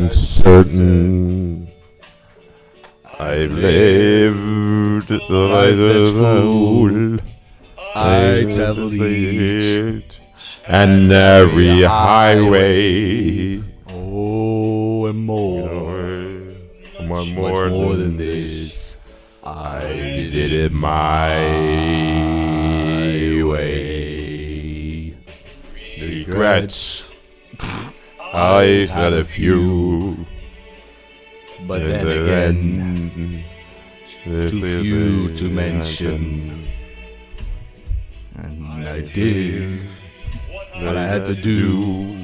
uncertain. I've lived the life of a fool. I traveled each and every highway. Oh, and more. Much more than this. I did it my way. Regrets, I've had a few, but then again, too few to mention. And I did what I had to do.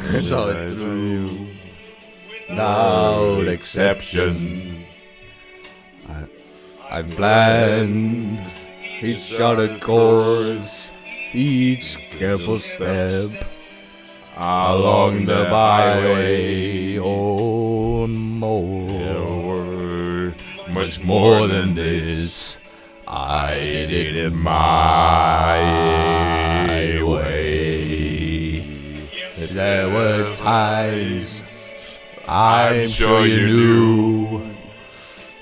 Saw it through, without exception. I've planned each charted course, each careful step along the byway. Oh, more, much more than this. I did it my way. There were times I'm sure you knew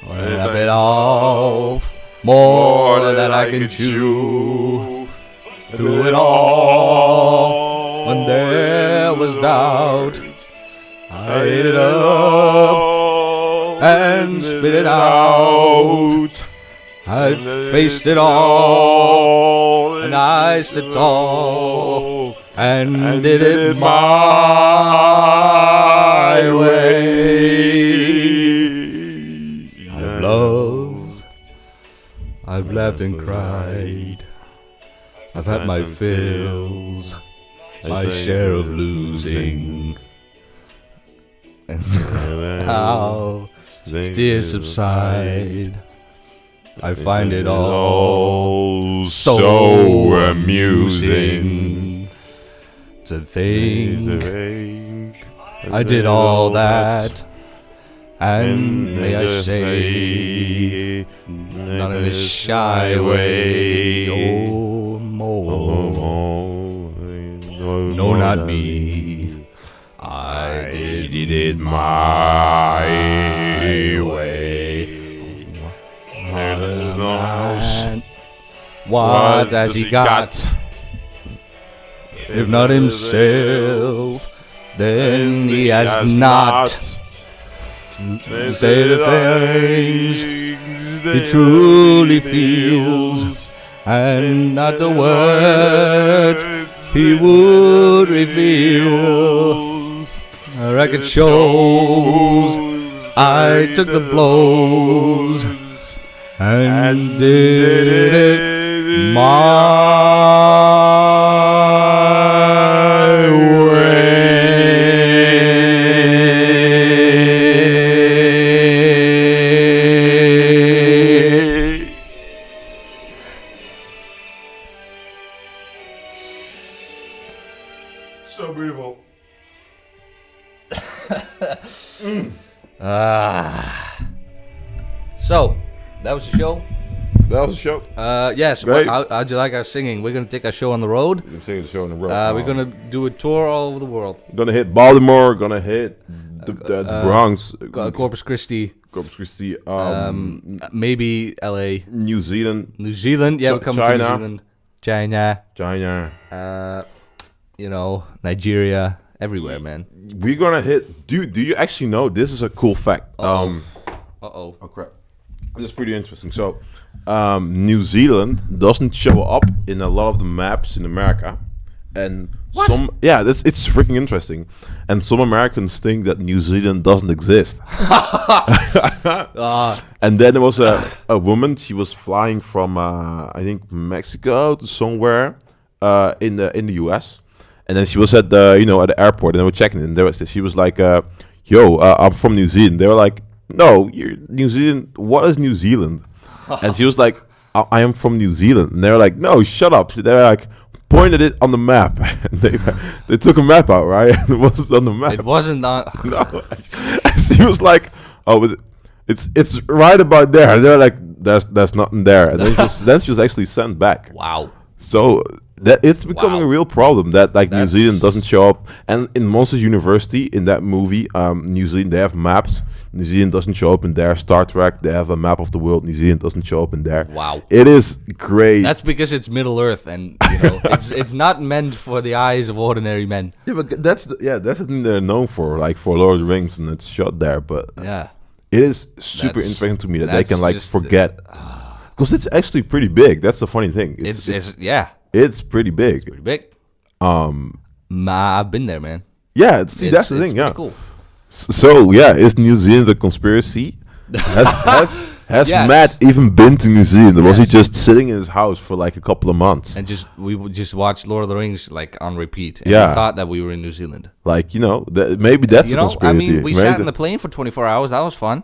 when I bit off more than I can chew. Through it all, when there was doubt, I ate it up and spit it out. I faced it all, and I stood tall, and did it my way. I've loved, I've laughed and cried, I've had my fills, my share of losing, and how tears subside. I find it all so amusing to think I did all that, and may I say, not in a shy way. Oh, more. No, not me. I did it my way. Man, what has he got? If not himself, then he has not to say the things he truly feels, and not the words he would reveal. The record shows I took the blows and did it my way. So beautiful. So, that was the show. That was the show. Yes. Great. How'd you like our singing? We're gonna take our show on the road. I'm singing the show on the road. We're gonna do a tour all over the world. Gonna hit Baltimore. Gonna hit the Bronx. Corpus Christi. Corpus Christi. Maybe L.A. New Zealand. New Zealand. Yeah, we're coming to New China. Zealand. China. China. Nigeria. Everywhere, man. We're gonna hit. Do you actually know? This is a cool fact. Uh-oh. Oh crap. This is pretty interesting. So, New Zealand doesn't show up in a lot of the maps in America, and it's freaking interesting. And some Americans think that New Zealand doesn't exist. And then there was a woman. She was flying from I think Mexico to somewhere in the US, and then she was at the at the airport, and they were checking in. She was like, "Yo, I'm from New Zealand." They were like, "No, you're New Zealand. What is New Zealand?" And she was like, I am from New Zealand. And they were like, "No, shut up." They were like, pointed it on the map. they took a map out, right? It wasn't on the map. It wasn't on. No. And she was like, "Oh, it's right about there." And they were like, "There's nothing there." And then she was actually sent back. Wow. So That it's becoming Wow. a real problem that like New That's- Zealand doesn't show up. And in Monsters University, in that movie, New Zealand, they have maps. New Zealand doesn't show up in there. Star Trek, they have a map of the world. New Zealand doesn't show up in there. Wow. It is great. That's because it's Middle Earth, and it's not meant for the eyes of ordinary men. yeah, but that's the thing they're known for, like for Lord of the Rings, and it's shot there. But Yeah. it is super That's- interesting to me that they that's can like just, forget, because it's actually pretty big. That's the funny thing. It's Pretty big. pretty big. Um, I've been there, man. yeah. See, that's the It's thing. Yeah. pretty cool. So yeah, is New Zealand a conspiracy? Has Yes. Matt even been to New Zealand? Or was he Yes. just sitting in his house for like a couple of months? And we would just watch Lord of the Rings like on repeat. And Yeah. we thought that we were in New Zealand. Like, maybe that's You a know, I conspiracy. mean, we Maybe sat in the plane for 24 hours. That was fun.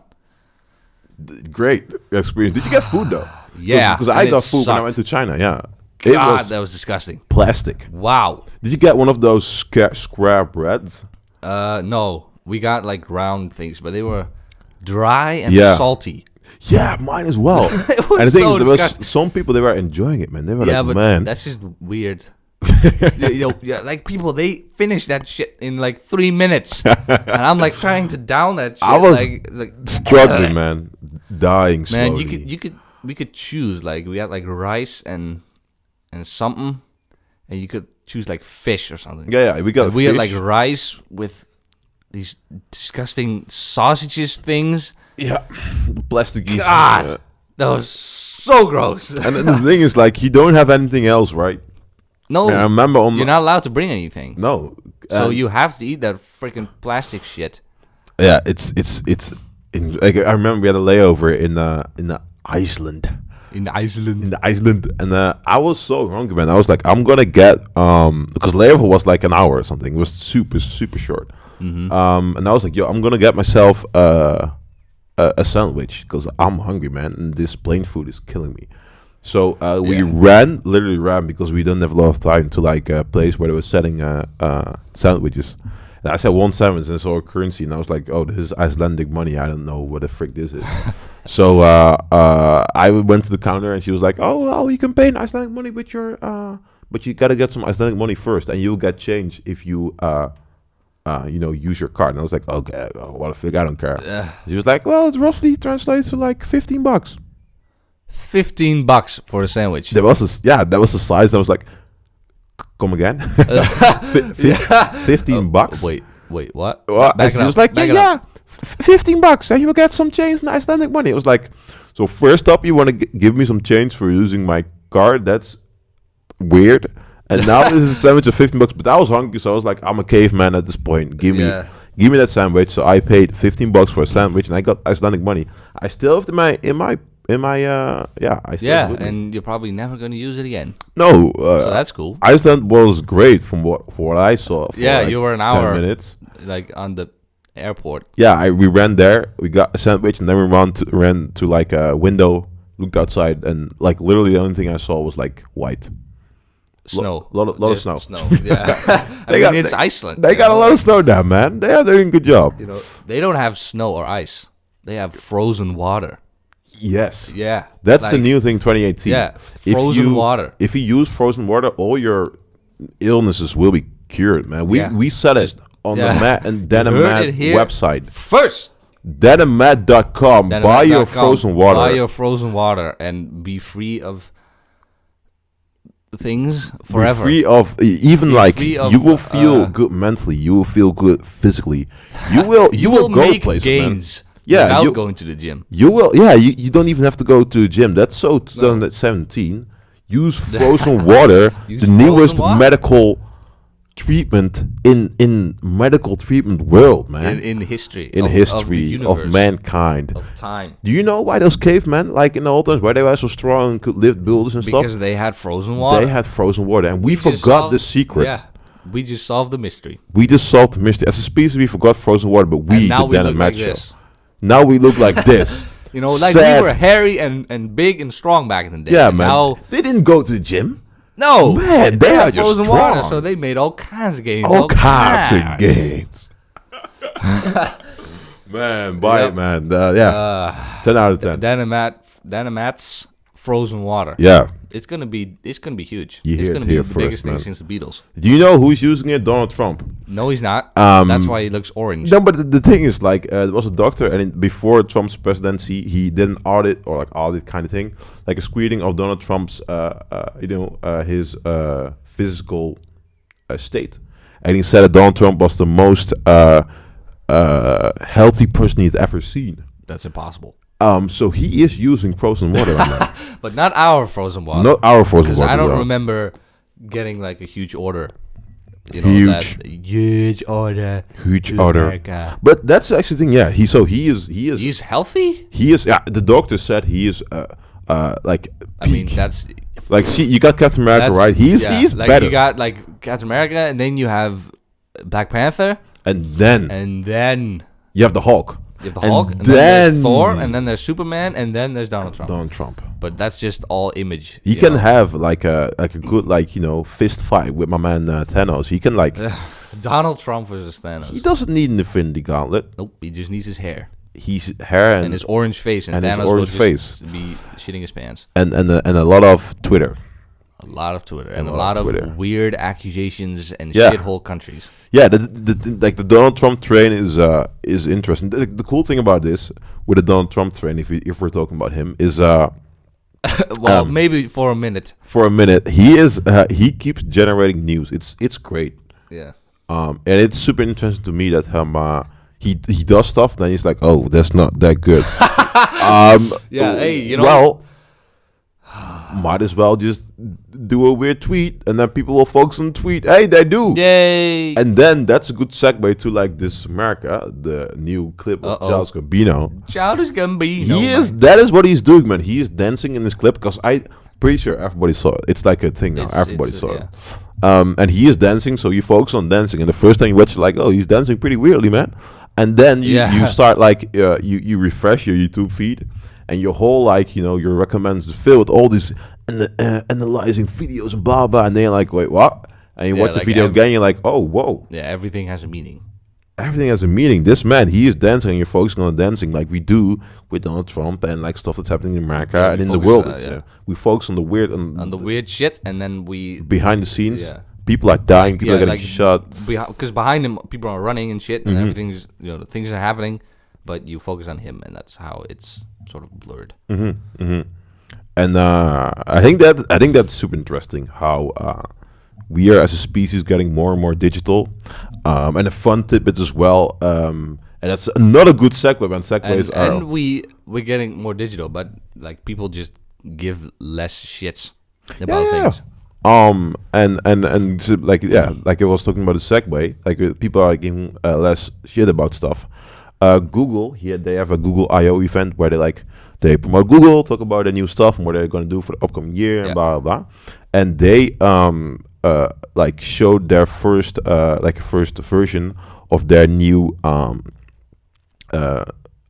great experience. Did you get food though? Yeah, because I and got it food when I sucked. went to China. Yeah, it God, was that was disgusting. plastic. Wow. Did you get one of those square breads? No, we got like round things, but they were dry and Yeah. salty. Yeah, mine as well. It was And the thing so is, there was disgusting. some people, they were enjoying it, man. They were Yeah, like, but man. that's just weird. Yeah, like people, they finish that shit in like 3 minutes, and I'm like trying to down that shit. I was like struggling, man. Dying slowly. man, we could choose, like we had like rice and something, and you could choose like fish or something. Yeah, we got And we had fish. like rice with these disgusting sausages things. Yeah, plastic. God. That was so gross. And then the thing is, like, you don't have anything else, right? No, And I remember on you're not allowed to bring anything. no. So and- you have to eat that freaking plastic shit. yeah, it's like I remember we had a layover in Iceland. In Iceland. In Iceland, and I was so hungry, man. I was like, I'm gonna get because layover was like an hour or something. It was super short. Mm-hmm. And I was like, yo, I'm gonna get myself a sandwich because I'm hungry, man, and this plain food is killing me. So we literally ran because we didn't have a lot of time to like a place where they were selling sandwiches. And I said one sandwich and I saw a currency and I was like, oh, this is Icelandic money. I don't know what the frick this is. So I went to the counter and she was like, oh, well, you can pay in Icelandic money with your, but you gotta get some Icelandic money first and you'll get change if you, use your card. And I was like, okay, what the frick, I don't care. She was like, well, it roughly translates to like $15. $15 for a sandwich. That was the size. I was like, come again? 15 bucks. Wait, what? Well, Back she it up, was like, back it yeah, up. $15, and you will get some change in Icelandic money. It was like, so first up, you want to give me some change for using my card? That's weird. And now this is a sandwich of $15. But I was hungry, so I was like, I'm a caveman at this point. Give me that sandwich. So I paid $15 for a sandwich, and I got Icelandic money. I still have I still have it with me. And you're probably never going to use it again. No, So that's cool. Iceland was great from what I saw. For Yeah, like you were an 10 hour. minutes. Like on the airport. Yeah, we ran there. We got a sandwich, and then we ran to like a window, looked outside, and like literally the only thing I saw was like white. Snow. lot of Just snow. Yeah. It's Iceland. They you got a know, lot like, of snow there, man. They are doing a good job. You know, they don't have snow or ice. They have frozen water. Yes, Yeah. that's the like- new thing, 2018. Yeah, If frozen you- water. If you use frozen water, all your illnesses will be cured, man. We said it on the Matt and Dan and heard Matt it here website. First, DanandMatt.com. Buy your frozen water. Buy your frozen water and be free of things Be forever. free of even Be like free of, you will feel good mentally. You will feel good physically. You will go make places, gains man. Yeah, without you- going to the gym. You will. Yeah, you don't even have to go to the gym. That's so 2017. Use frozen water, Use the frozen newest water. medical treatment in medical treatment world, man. In history. In of history the of universe, mankind. of time. Do you know why those cavemen, like in the old times, why they were so strong and could lift buildings and Because stuff? they had frozen water. They had frozen water, and we just forgot solved- the secret. Yeah, we just solved the mystery. We just solved the mystery. As a species, we forgot frozen water, but we And now the we Dan look and like Matt show. this. Now we look like this. You know, like Sad. we were hairy and big and strong back in the day. Yeah, and man. Now, They didn't go to the gym. no, Man, they are had just frozen water, strong. so they made all kinds of gains. All kinds of gains. Man, buy Yep. it, man. 10 out of 10. Dan and Matt's frozen water. Yeah. It's gonna be huge. You It's hear gonna it be here the biggest first, thing man. since the Beatles. Do you know who's using it? Donald Trump. No, he's not. Um, That's why he looks orange. No, but the thing is, like, there was a doctor, and before Trump's presidency, he did an audit or like audit kind of thing, like a screening of Donald Trump's, his physical state, and he said that Donald Trump was the most healthy person he'd ever seen. That's impossible. So he is using frozen water on that. But not our frozen water. Not our frozen Because water. I don't though. remember getting like a huge order. You know, Huge. Huge order. Huge to order. America. But that's actually the thing. Yeah, he is He's healthy. Yeah. The doctor said he is like. I mean, peak. that's like you got Captain America, that's- right? He's like better. you got like Captain America, and then you have Black Panther, and then and then you have the Hulk. you have the And Hulk, and then there's Thor, and then there's Superman, and then there's Donald Trump. Donald Trump. But that's just all image. He you can know? have like a good fist fight with my man Thanos. He can like. Donald Trump versus Thanos. He doesn't need an Infinity Gauntlet. Nope, he just needs his hair He's hair and his orange face, and and his Thanos will orange just face. be shitting his pants. and a lot of Twitter. A lot of Twitter and a lot of Twitter. weird accusations and Yeah. shithole countries. Yeah, the Donald Trump train is interesting. The cool thing about this with the Donald Trump train, if we're talking about him, is Well, maybe for a minute. for a minute he keeps generating news. It's great. Yeah. And it's super interesting to me that he does stuff, then he's like, oh, that's not that good. Yeah, hey, you know- well, might as well just do a weird tweet, and then people will focus on the tweet. Hey, they do. Yay! And then that's a good segue to like This Is America, the new clip of Uh-oh. Charles Gambino. Childish Gambino. That is what he's doing, man. He is dancing in this clip because I pretty sure everybody saw it. It's like a thing now. Everybody saw it. And he is dancing, so you focus on dancing, and the first time you watch it, like, oh, he's dancing pretty weirdly, man. And then you start like you refresh your YouTube feed, and your whole your recommends is filled with all these analyzing videos and blah blah, and then you're like, wait, what? And you watch the like video again, you're like, oh, whoa. Yeah, everything has a meaning. Everything has a meaning. This man, he is dancing, and you're focusing on dancing like we do with Donald Trump and like stuff that's happening in America Yeah, we and in the focus, world. yeah. We focus on the weird On the weird shit, and then we behind the scenes. Yeah. People are dying. People are getting shot. because behind him, people are running and shit, and Mhm. everything's things are happening, but you focus on him, and that's how it's sort of blurred. And I think that's super interesting how we are as a species getting more and more digital, and a fun tidbit as well. And that's another good segue. And segues are And we're getting more digital, but like people just give less shits about things. And so, like I was talking about the segue, like people are giving less shit about stuff. Google here, they have a Google I/O event where they promote Google, talk about their new stuff and what they're going to do for the upcoming year and blah blah blah. And they showed their first version of their new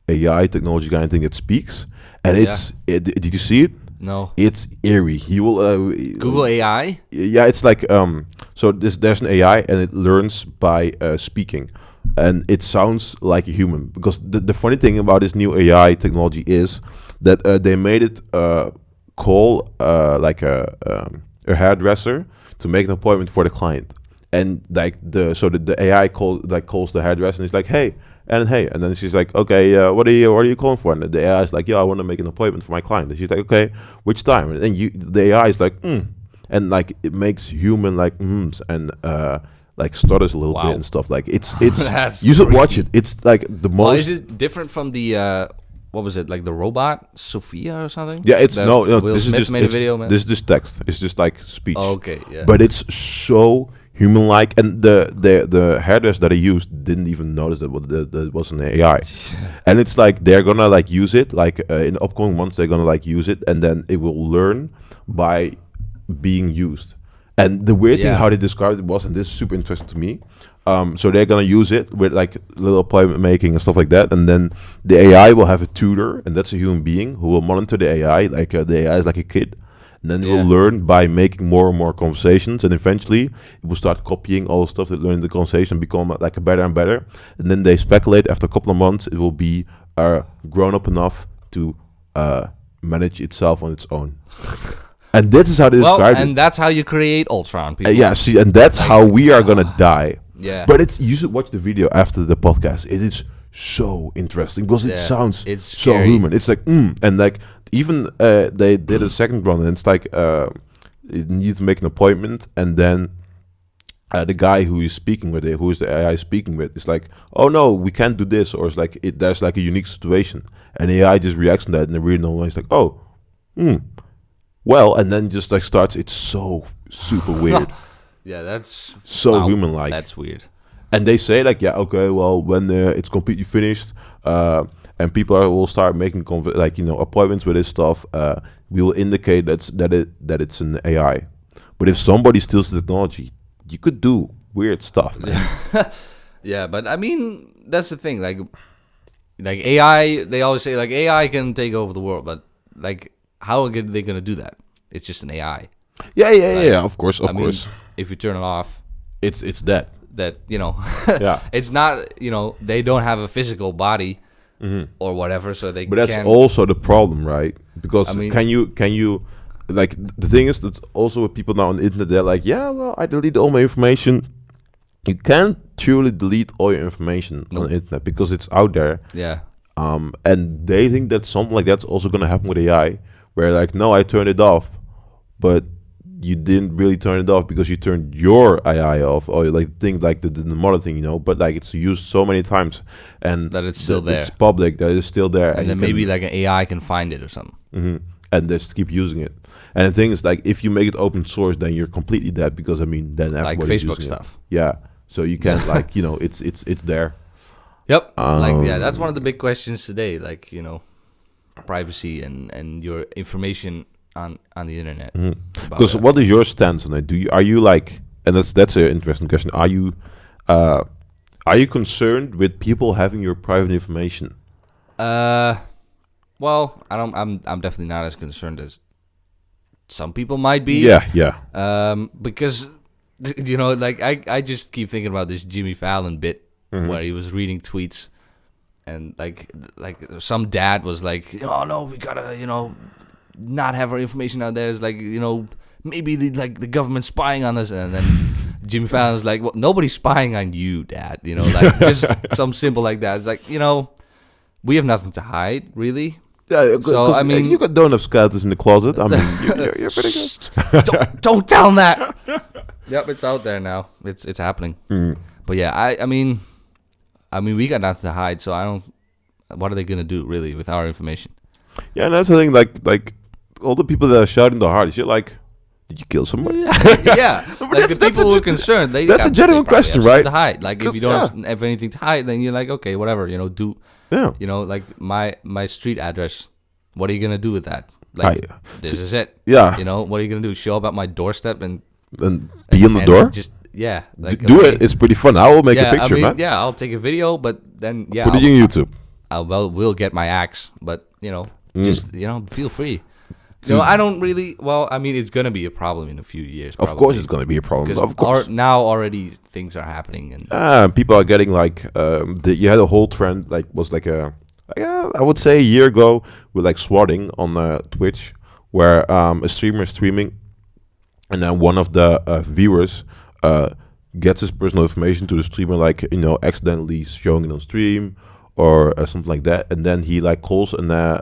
AI technology kind of thing that speaks, and did you see it? No. It's eerie. He will Google AI. Yeah, it's like so there's an AI and it learns by speaking, and it sounds like a human. Because the funny thing about this new AI technology is that they made it call like a hairdresser to make an appointment for the client, and the AI calls the hairdresser and he's like, hey. And then she's like, okay, what are you calling for? And the AI is like, yeah, I want to make an appointment for my client. And she's like, okay, which time? And then the AI is like, and like it makes human like and like stutters a little bit and stuff. Like it's That's you should watch creepy. it. It's like the most. Well, is it different from the what was it, like the robot Sophia or something? Yeah, it's That no. Will This is Smith just made a video, man. this is just text. It's just like speech. Oh, okay, yeah. But it's so human-like, and the hairdresser that I used didn't even notice that was an AI. And it's like they're gonna like use it like in the upcoming months. They're gonna like use it, and then it will learn by being used. And the weird thing how they described it was, and this is super interesting to me. So they're gonna use it with like little appointment making and stuff like that, and then the AI will have a tutor, and that's a human being who will monitor the AI. Like the AI is like a kid. And then it will learn by making more and more conversations, and eventually it will start copying all the stuff that learned in the conversation, become like a better and better. And then they speculate after a couple of months it will be grown up enough to manage itself on its own. And this is how they Well, describe and it. that's how you create Ultron, people. Yeah, see, and that's Like, how we are gonna die. Yeah. But it's you should watch the video after the podcast. It is so interesting because it Yeah, sounds it's so scary. human. It's like and like even they did a second run, and it's like you need to make an appointment, and then the guy who is speaking with it, who is the AI speaking with, is like, oh no, we can't do this, or it's like there's like a unique situation, and the AI just reacts to that, and the real one is like, oh, well, and then just like starts. It's so super weird, Yeah, that's so wow, human-like. That's weird. And they say like, yeah, okay, well, when it's completely finished, and people will start making appointments with this stuff, we will indicate that it's an AI. But if somebody steals the technology, you could do weird stuff, man. Yeah, but I mean, that's the thing. Like AI, they always say like AI can take over the world, but like, how are they gonna do that? It's just an AI. Yeah. Of course. I mean, if you turn it off, It's dead. that Yeah. it's not they don't have a physical body or whatever, so they. But that's can, also the problem, right? Because I mean- can you like the thing is that's also with people now on the internet. They're like, yeah, well, I deleted all my information. You can't truly delete all your information on the internet because it's out there. Yeah. And they think that something like that's also gonna happen with AI, where like, no, I turned it off, but you didn't really turn it off because you turned your AI off, or like things like the mother thing, but like it's used so many times, and That it's still there. It's public that it's still there, And then you maybe can- like an AI can find it or something. and just keep using it. And the thing is, like, if you make it open source, then you're completely dead because I mean, then Like everybody's Facebook using it. stuff. Yeah, so you can't like it's there. Yep. That's one of the big questions today. Like, privacy and your information on the internet. about Because it. what is your stance on it? Are you like, and that's an interesting question. Are you concerned with people having your private information? Well, I'm definitely not as concerned as some people might be. Yeah. Because like I just keep thinking about this Jimmy Fallon bit where he was reading tweets, and like some dad was like, oh no, we gotta not have our information out there. It's like maybe the government's spying on us, and then Jimmy Fallon's like, well, nobody's spying on you, Dad. Like just some simple like that. It's like we have nothing to hide, really. Yeah, So, I mean- you got donut skeletons in the closet. I mean, you're pretty good. don't tell him that. Yep, it's out there now. It's happening. But yeah, I mean, we got nothing to hide. So I don't. What are they gonna do really with our information? Yeah, and that's the thing. Like all the people that are shouting the hardest, you're like, did you kill somebody? Yeah, like that's- the that's people a who are ge- concerned. They that's a they genuine probably have question, something right? To hide, like if you Because, don't have anything to hide, then you're like, okay, whatever. Do Yeah. like my street address. What are you gonna do with that? Like this is it. Yeah. What are you gonna do? Show up at my doorstep and Be on the and door. Just like Do okay. it. It's pretty fun. I will make a picture, man. Yeah, I'll take a video, but then Put it on YouTube. we'll get my axe, but just feel free. I don't really. Well, I mean, it's gonna be a problem in a few years. Of course, it's going to be a problem. because Of course. now already things are happening, and People are getting like you had a whole trend I would say a year ago with like swatting on Twitch, where a streamer is streaming, and then one of the viewers gets his personal information to the streamer, like accidentally showing it on stream or something like that, and then he like calls and a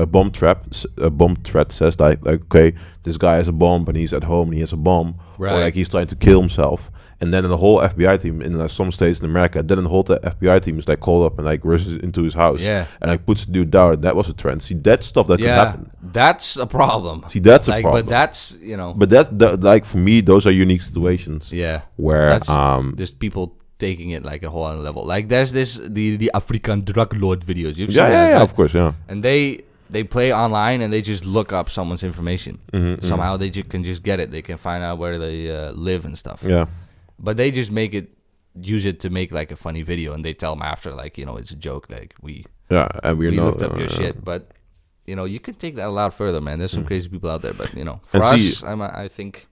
bomb threat says like okay, this guy has a bomb and he's at home and he has a bomb, or Right. like he's trying to kill himself. And then the whole FBI team in some states in America, then the whole FBI team is like called up and like rushes into his house, Yeah. and like puts the dude down. And that was a trend. See, that stuff that could yeah, happen. that's a problem. See, that's a Like, problem. but that's But that's like for me, those are unique situations yeah, where that's just people taking it like a whole other level. Like there's the African drug lord videos. You've seen that, yeah, right? of course, yeah. And they play online and they just look up someone's information. Somehow they can just get it. They can find out where they live and stuff. Yeah. But they just use it to make like a funny video, and they tell them after like it's a joke. Like we And we're not looked up your shit, but you can take that a lot further, man. There's some crazy people out there, but for And us, see- I think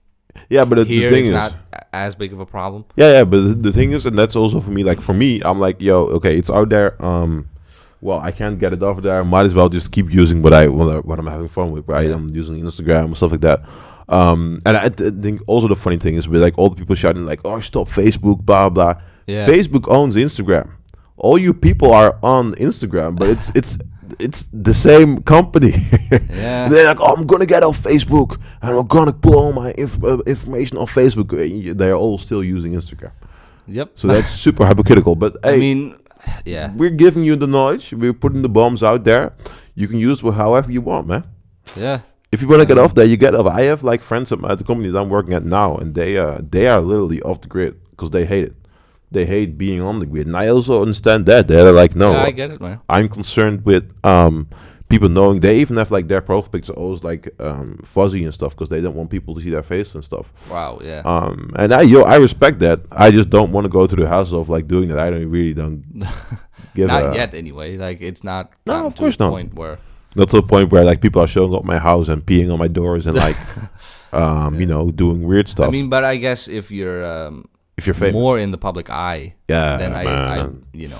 Yeah, but the here thing it's is, not as big of a problem. yeah, but the thing is, and that's also for me. Like for me, I'm like, yo, okay, it's out there. well, I can't get it off there. Might as well just keep using what I'm having fun with. Right, Yeah. I'm using Instagram and stuff like that. And I think also the funny thing is with like all the people shouting like, "Oh, stop Facebook, blah blah." Yeah. Facebook owns Instagram. All you people are on Instagram, but it's the same company. Yeah. They're like, "Oh, I'm gonna get off Facebook and I'm gonna put all my information on Facebook." They're all still using Instagram, Yep. so that's super hypocritical. But hey, I mean, yeah. we're giving you the knowledge. We're putting the bombs out there. You can use it however you want, man. Yeah. If you want to get off there, you get off. I have like friends at the company that I'm working at now, and they are literally off the grid because they hate it. They hate being on the grid, and I also understand that. They're like, no, Yeah, I get it, man. I'm concerned with people knowing. They even have like their profile pictures always like fuzzy and stuff because they don't want people to see their face and stuff. Wow. Yeah. And I respect that. I just don't want to go through the hassle of like doing that. I don't give Not yet, anyway. Like it's not. No, gotten of to course a not. Point where. Not to the point where like people are showing up my house and peeing on my doors and like you know, doing weird stuff. I mean, but I guess if you're if you're famous, more in the public eye, yeah, then I man. you know,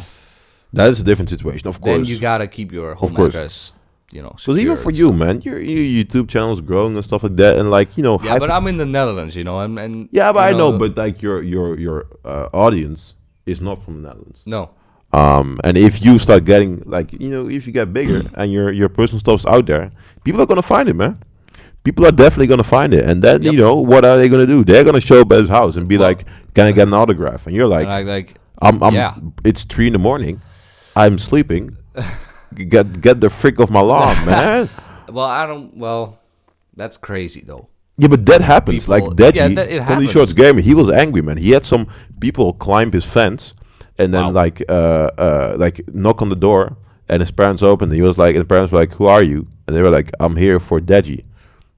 That is a different situation, of then course. you gotta keep your home course. address, you know. Because even secure for and you, stuff. man, your YouTube channel is growing and stuff like that, and like you know, Yeah, but I'm in the Netherlands, you know, and yeah, but you I know, but like your audience is not from the Netherlands. no, And if you start getting like you know, if you get bigger and your personal stuff's out there, people are gonna find it, man. People are definitely gonna find it, and then Yep. you know what are they gonna do? They're gonna show up at his house and be Well- like, "Can I get an autograph?" And you're like, and I like I'm yeah. It's 3 a.m. I'm sleeping. Get the frick off my lawn, man. Well, I don't. Well, that's crazy though. Yeah, but that happens. People- Like Deji, yeah, it Comedy happens. Shorts Gamer, he was angry, man. He had some people climb his fence and then Wow. like knock on the door, and his parents opened. And he was like, and the parents were like, "Who are you?" And they were like, "I'm here for Deji."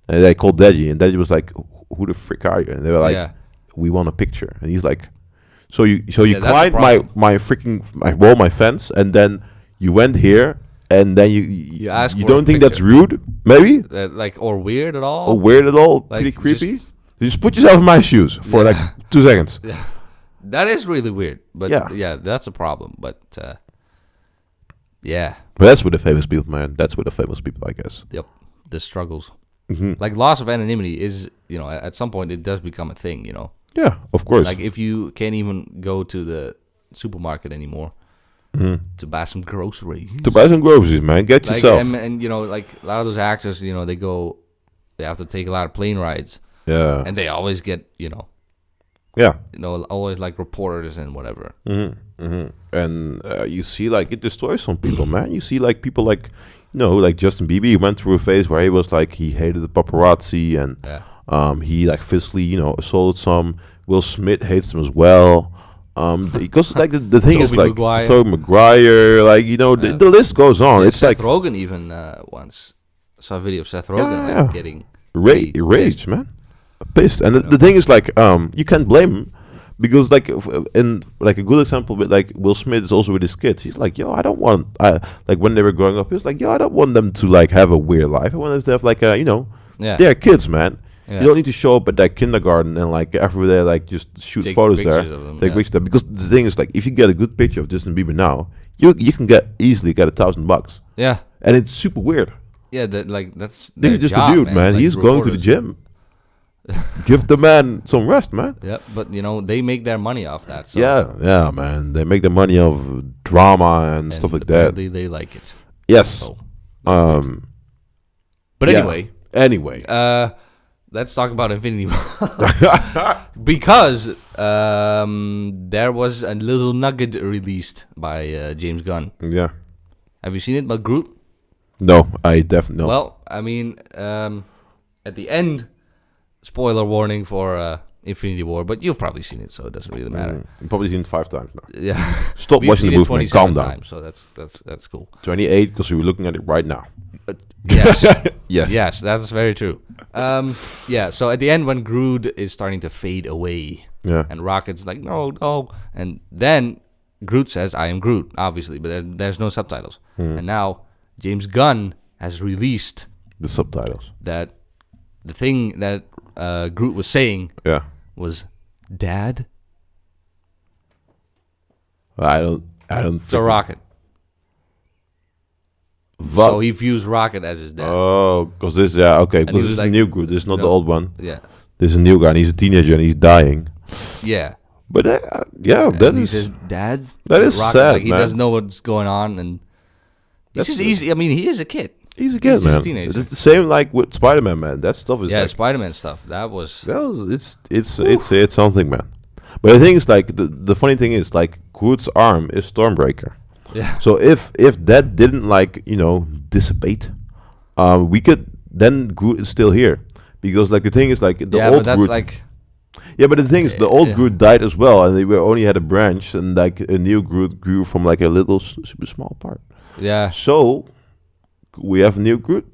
And they called Deji, and Deji was like, "Who the frick are you?" And they were like, Yeah. "We want a picture." And he's like, "So you Yeah, that's a climbed problem. my fence, and then you went here, and then you asked you for a don't think that's picture. rude, maybe, Like or weird at all? or weird at all, Like, pretty creepy." just- Just put yourself in my shoes for Yeah. like 2 seconds. That is really weird. But Yeah. yeah, that's a problem. But yeah, But that's with the famous people, man. That's with the famous people, I guess. yep, the struggles. Hmm. Like loss of anonymity is, you know, at some point it does become a thing. You know, Yeah, of course. like if you can't even go to the supermarket anymore to buy some groceries. to buy some groceries, man. Get Like yourself. and you know, like a lot of those actors, you know, they have to take a lot of plane rides, Yeah. and they always get, Yeah. always like reporters and whatever. And you see, like, it destroys some people, man. You see, like, people like, you know, like Justin Bieber, he went through a phase where he was like, he hated the paparazzi and Yeah. he, like, physically, you know, assaulted some. Will Smith hates him as well. Because, like, the thing is, Tobey like, Maguire. Tobey Maguire, like, you know, Yeah. the list goes on. Yeah, It's Seth like Rogen even once saw a video of Seth Rogen Yeah, like yeah. getting rage, pissed. man. Pissed. And the thing is, like, you can't blame him. Because like in like a good example with like Will Smith is also with his kids. He's like, yo, I don't want like when they were growing up, he was like, yo, I don't want them to like have a weird life. I want them to have like a, you know, Yeah. they're kids, man. Yeah. You don't need to show up at that kindergarten and like every day like just shoot Take photos there, pictures of them, take yeah. pictures there. Because the thing is like if you get a good picture of Justin Bieber now, you can easily get $1,000, Yeah. and it's super weird. Yeah, that's This their is just job, a dude, man. like He's going to the reporters. gym. Give the man some rest, man. Yeah, but you know, they make their money off that. So, Yeah, man. They make the money of drama and stuff like that. apparently they like it. Yes. So, But but anyway, let's talk about Infinity War. Because there was a little nugget released by James Gunn. Yeah. Have you seen it, about Groot? No, I definitely no. Well, I mean, at the end, spoiler warning for Infinity War, but you've probably seen it, so it doesn't really matter. You've probably seen it 5 times now. Yeah, Stop We've watching the seen it movie, man. 27 Calm down. times, so that's cool. 28, because we're looking at it right now. Yes, Yes. yes, that's very true. Yeah, so at the end, when Groot is starting to fade away, Yeah. and Rocket's like, no, and then Groot says, "I am Groot," obviously, but there's no subtitles. And now James Gunn has released The subtitles. that the thing that Groot was saying Yeah. was "Dad." I don't It's a rocket. So he views Rocket as his dad. Oh, because this, okay, because he was this is a like, new Groot. This is not the no. old one. Yeah. This is a new guy, and he's a teenager, and he's dying. Yeah. But that And he is says, "Dad." that is Rocket, sad, like, he man. doesn't know what's going on, and it's That's just easy. I mean, he is a kid. He's a kid, just a man. teenager. It's the same like with Spider-Man, man. That stuff is Yeah, like, Spider-Man stuff. That was. it's something, man. But the thing is, like, the funny thing is, like, Groot's arm is Stormbreaker. Yeah. So if that didn't, like, dissipate, we could, then Groot is still here, because, like, the thing is, like, the Yeah, old but that's Groot. like. Yeah, but the thing is, the old yeah. Groot died as well, and they only had a branch, and like a new Groot grew from like a little super small part. Yeah. So we have a new Groot,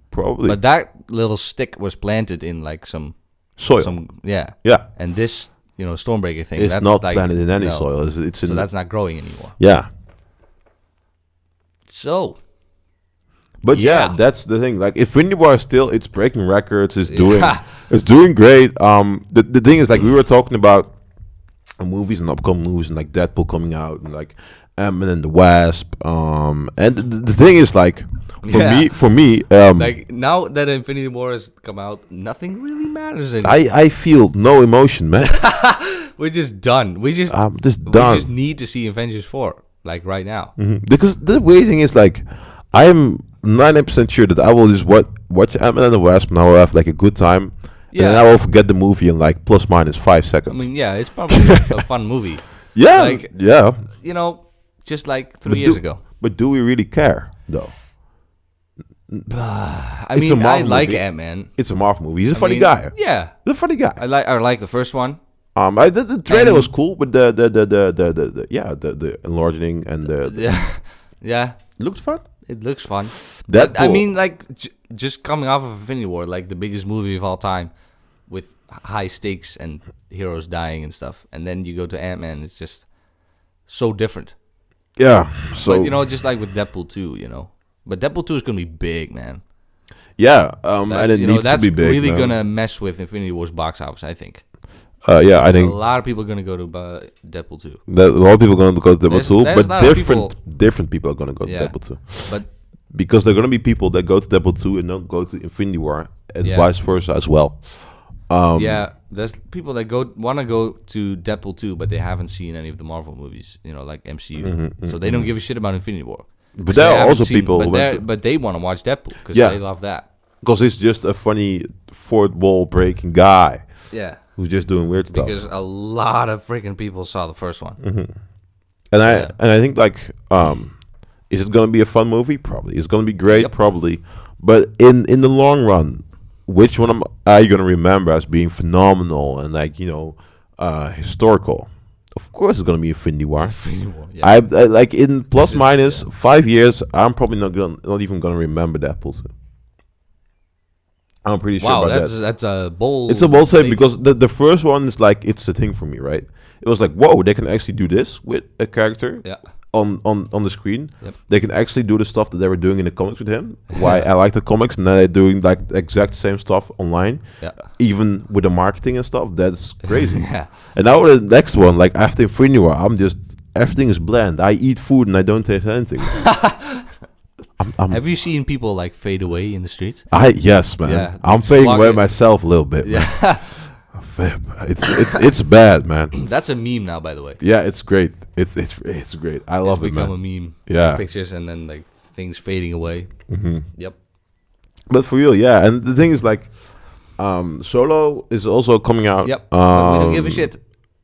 probably But that little stick was planted in like some. soil. Yeah. Yeah, And this, Stormbreaker thing. it's that's not like, planted in any no. soil. It's So in that's not growing anymore. yeah. So. But yeah, Yeah. that's the thing. Like, Infinity War is still, it's breaking records. It's doing Yeah. it's doing great. The thing is, like, we were talking about movies and upcoming movies, and like Deadpool coming out, and like Ant-Man and the Wasp. And the thing is, like, Yeah. for me, Like now that Infinity War has come out, nothing really matters anymore. I feel no emotion, man. We're just done. We just I'm just we done. just need to see Avengers 4 like right now. Because the weird thing is, like, I'm 90% sure that I will just watch Ant-Man and the Wasp, and I will have like a good time. And then Yeah. I will forget the movie in like plus minus 5 I seconds. mean, yeah, it's probably a fun movie. yeah, like- yeah. Just like 3 years ago. But do we really care though? I It's a mean, I Marvel like movie. Ant-Man. It's a Marvel movie. He's a I funny mean, guy. Yeah, He's a funny guy. I like the first one. The trailer And- was cool, but the enlarging and the Yeah, yeah, looked fun. it looks fun. That But, I mean, like just coming off of Infinity War, like the biggest movie of all time, with high stakes and heroes dying and stuff, and then you go to Ant-Man, it's just so different. Yeah. So But just like with Deadpool 2, But Deadpool 2 is gonna be big, man. yeah, and That's, it needs to that's be big. really man. gonna mess with Infinity War's box office, I think. Yeah, I A think lot of people are gonna go to Deadpool 2. that a lot of people are going to go to Deadpool There's- 2, there's a but lot of different people are going to go to Yeah. Deadpool 2. But Because there are going to be people that go to Deadpool 2 and don't go to Infinity War, and Yeah. vice versa as well. yeah, there's people that want to go to Deadpool 2, but they haven't seen any of the Marvel movies, like MCU. So they don't give a shit about Infinity War. But 'Cause there they are haven't also seen- people who went to- but they want to watch Deadpool because Yeah. they love that. Because it's just a funny fourth wall breaking guy Yeah, who's just doing weird stuff. because a lot of freaking people saw the first one. And Yeah. I think, like, is it going to be a fun movie? Probably. It's going to be great? Yep. Probably. But in the long run, which one are you going to remember as being phenomenal and, like, historical? Of course it's going to be Infinity War. Infinity War. Yeah. I like, in plus This is- minus yeah. 5 years, I'm probably not even gonna remember Deadpool 2. I'm pretty sure Wow, about that. that's a bold. It's a bold statement because the first one is like, it's a thing for me, right? It was like, whoa, they can actually do this with a character Yeah. on the screen. Yep. They can actually do the stuff that they were doing in the comics with him. Why I like the comics, and now they're doing like the exact same stuff online, Yeah. even with the marketing and stuff. That's crazy. Yeah. And now the next one, like after Infinity War, I'm just, everything is bland. I eat food and I don't taste anything. Have you seen people like fade away in the streets? Yes, man. Yeah, I'm just fading walk away it- myself a little bit. Man. Yeah. It's bad, man. That's a meme now, by the way. Yeah, it's great. It's great. I love It's it, become man. a meme. Yeah. Pictures and then like things fading away. Yep. But for real, yeah. And the thing is, like, Solo is also coming out. Yep. But we don't give a shit.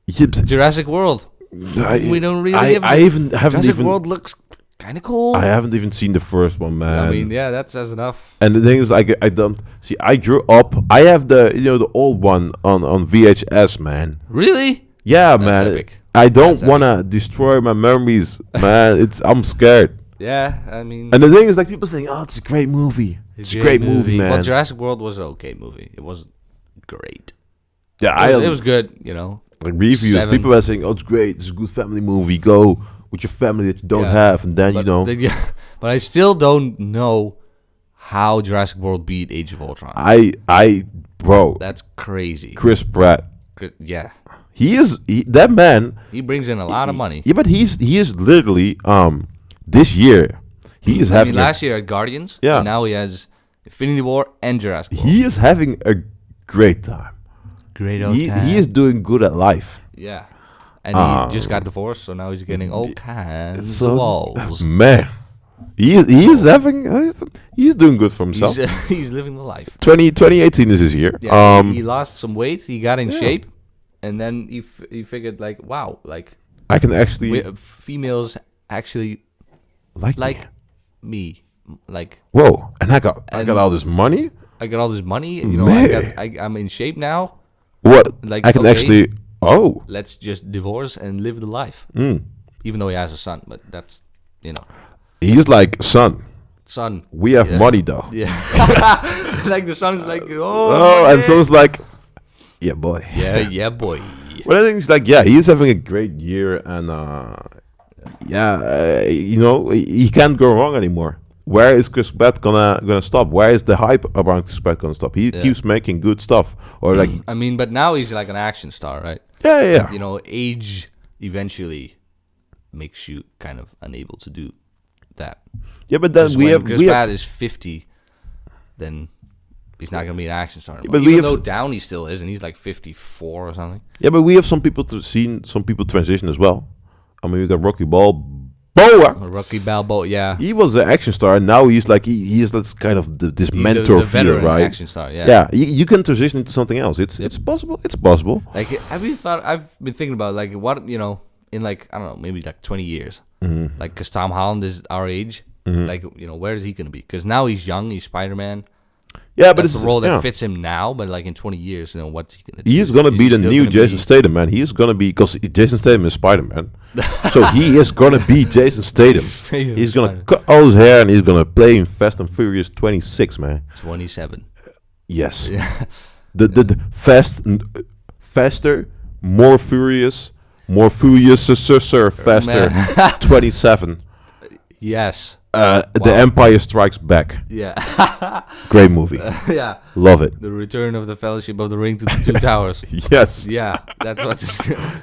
shit. Jurassic World. We don't really give a I shit. even haven't Jurassic even. World looks kind of cool. I haven't even seen the first one, man. I mean, yeah, that says enough. And the thing is, I don't see. I grew up. I have the the old one on VHS, man. Really? Yeah, That's man. epic. I don't That's wanna destroy my memories, man. I'm scared. Yeah, I mean, And the thing is, like, people saying, "Oh, it's a great movie. It's a great movie, man." Well, Jurassic World was an okay movie. It wasn't great. yeah, It was good, like reviews. 7. People are saying, "Oh, it's great. It's a good family movie. Go with your family that you don't Yeah. have, and then But I still don't know how Jurassic World beat Age of Ultron. bro, That's crazy. Chris Pratt. Yeah, That man. he brings in a lot of money. Yeah, but he is literally this year He is I having mean, last year at Guardians. Yeah. And now he has Infinity War and Jurassic World. he is having a great time. Great old He is doing good at life. Yeah. And he just got divorced, so now he's getting all kinds So- of walls. Man, he is having he's doing good for himself. He's living the life. 2018 is his year. Yeah, he lost some weight. He got in shape, and then he figured like, wow, like I can actually females actually like like me. me. Like Whoa, and I got And- all this money. I got all this money. You know, Man. I'm in shape now. What? Like, I can okay. actually. Oh, Let's just divorce and live the life. mm. Even though he has a son, but that's He's like, son. son. We have Yeah. money though. Yeah. Like the son's like, Oh, and son's like, yeah, boy. yeah, boy. Well, I think it's like, yeah, he's having a great year, and you know, he can't go wrong anymore. Where is Chris Pratt gonna stop? Where is the hype around Chris Pratt gonna stop? He keeps making good stuff, or like, I mean, but now he's like an action star, right? yeah. You know, age eventually makes you kind of unable to do that. Yeah, but then 'Cause we when have Chris Pratt is 50, then he's not gonna be an action star anymore. but we Even have- though Downey still is, and he's like 54 or something. yeah, but we have some people seen some people transition as well. I mean, we got Rocky Balboa. Rocky Balboa, yeah. He was an action star, and now he's like he's this kind of this He's mentor the figure, veteran right? action star, yeah. Yeah, you can transition into something else. It's possible. It's possible. Like, have you thought? I've been thinking about like what in like I don't know, maybe like 20 years. Mm-hmm. Like, cause Tom Holland is our age. Like, where is he gonna be? Because now he's young. He's Spider-Man. Yeah, but That's it's the role that yeah. fits him now. But like in 20 years, what's he gonna do? He's gonna Is be he the still new gonna Jason be- Statham, man. He's gonna be because Jason Statham is Spider-Man, so he is gonna be Jason Statham. Statham He's is gonna Spider- cut all his hair and he's gonna play in Fast and Furious 26, man. 27. Yes, Yeah. the faster, more furious, faster. 27. Yes. The Empire Strikes Back. Yeah. Great movie. Yeah. Love it. The Return of the Fellowship of the Ring to the Two Towers. Yes. Yeah, that's what's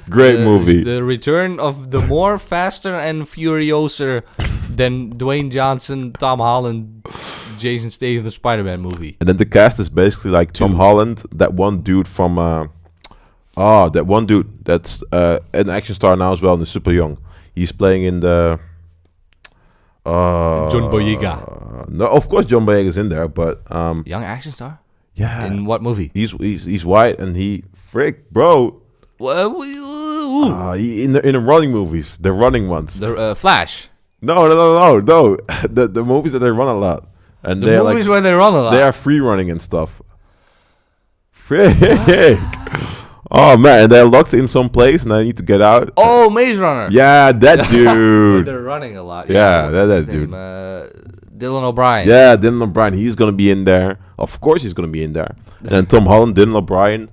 Great movie. The return of the more faster and furioser than Dwayne Johnson, Tom Holland, Jason Statham, the Spider-Man movie. And then the cast is basically like Tom Holland, that one dude from that one dude that's an action star now as well and is super young. He's playing in the John Boyega. No, of course John Boyega's in there, but Young action star? yeah, In what movie? he's white and he bro. In the running movies, the running ones. The Flash. No. The movies that they run a lot, and The they're movies like where they run a lot. they are free running and stuff. Frick. Oh man, and they're locked in some place and I need to get out. Oh, Maze Runner. Yeah, that dude. They're running a lot. Yeah, what's his that dude. name? Dylan O'Brien. Yeah, Dylan O'Brien. He's gonna be in there. Of course, he's gonna be in there. And then Tom Holland, Dylan O'Brien,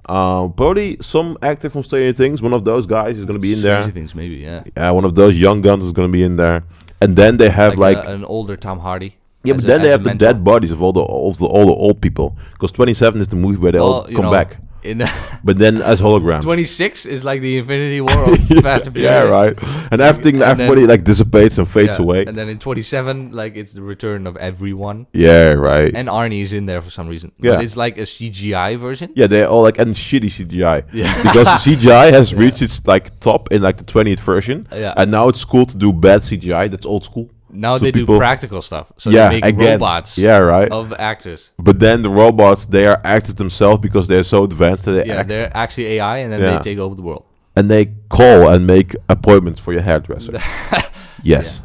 probably some actor from Stranger Things. One of those guys is gonna be in Stranger there. Things, maybe, yeah. Yeah, one of those young guns is gonna be in there. And then they have like an older Tom Hardy. yeah, but then they have the dead bodies of all the old people. Because 27 is the movie where they all come back. In But then as hologram. 26 is like the Infinity War of Fast and Yeah, Furious. right. And everybody like dissipates and fades Yeah, away. And then in 27, like it's the return of everyone. Yeah, right. And Arnie's in there for some reason. Yeah. But it's like a CGI version. Yeah, they're all like and shitty CGI. Yeah. Because the CGI has reached its like top in like the 20th version. Yeah. And now it's cool to do bad CGI. That's old school. Now So they do people- practical stuff. So Yeah, they make again. robots Yeah, right. of actors. But then the robots, they are actors themselves because they're so advanced that they Yeah, act. they're actually AI and then Yeah. they take over the world. And they call and make appointments for your hairdresser. Yes.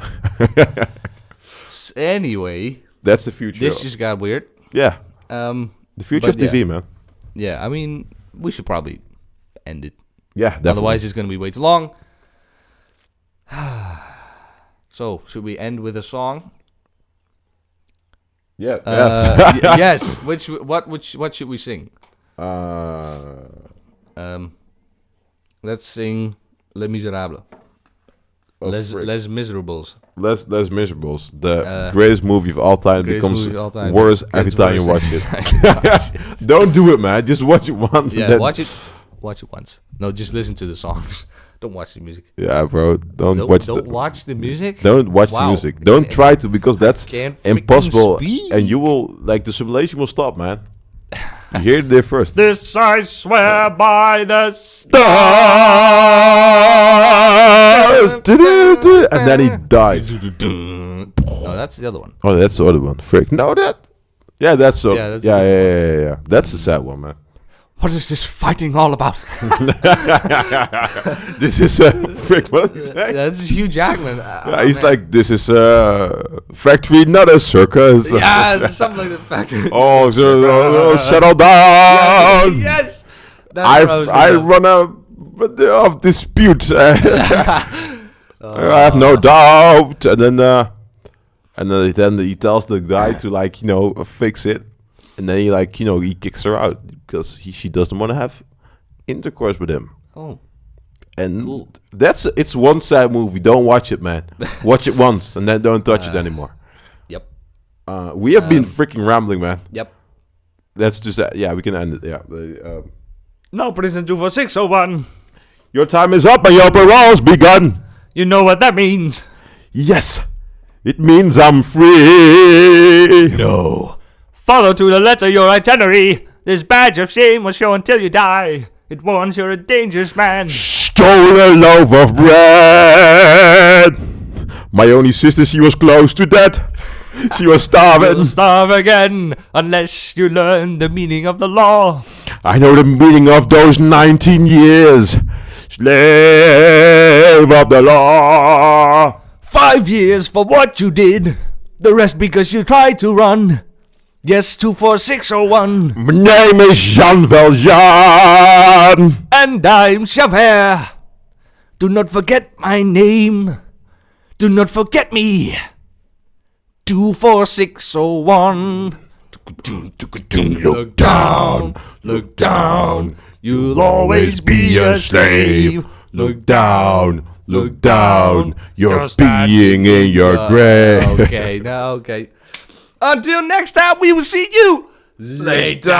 Anyway, That's the future. this just got weird. yeah. The future of but TV, man. Yeah, I mean, we should probably end it. Yeah, definitely. Otherwise, it's going to be way too long. So, should we end with a song? Yeah. Yes. Yes. What should we sing? Let's sing Les Miserables. Les Miserables. Les Miserables, the greatest movie of all time, Greatest becomes movie of all time. worse Gets every time you worse watch every it. time you watch it. Don't do it, man. Just watch it once. and Yeah, then- watch it once. No, just listen to the songs. Don't watch the music. Yeah, bro. Don't watch the music. Don't watch the Wow. music. Don't try to, because that's Can't freaking impossible. speak. And you will, like, the simulation will stop, man. You hear it there first. This I swear by the Stars! And then he dies. No, that's the other one. Oh, that's the other one. Frick. No, that. Yeah, that's so. Yeah, that's a yeah. That's the sad one, man. What is this fighting all about? This is Frick. What did he say? That's Hugh Jackman. Yeah, he's like, this is factory, not a circus. yeah, something like that. Oh, settle down. Yes. That's what was I thinking run of disputes. I have no doubt. And then he tells the guy to, like, you know, fix it. And then he, like, you know, he kicks her out because she doesn't want to have intercourse with him. Oh, And cool. it's one sad movie. Don't watch it, man. Watch it once and then don't touch it anymore. Yep. We have been freaking rambling, man. Yep. That's just yeah. We can end it. Yeah. No prison 24601. Your time is up and your parole's begun. You know what that means. Yes, it means I'm free. No. Follow to the letter your itinerary. This badge of shame will show until you die. It warns you're a dangerous man. Stole a loaf of bread. My only sister, she was close to death. She was starving. You'll starve again unless you learn the meaning of the law. I know the meaning of those 19 years. Slave of the law. 5 years for what you did. The rest because you tried to run. Yes, 24601. My name is Jean Valjean. And I'm Javert. Do not forget my name. Do not forget me. 24601. Look down. You'll always be a slave. Look down. You're being in your grave. Okay, now, okay. Until next time, we will see you later.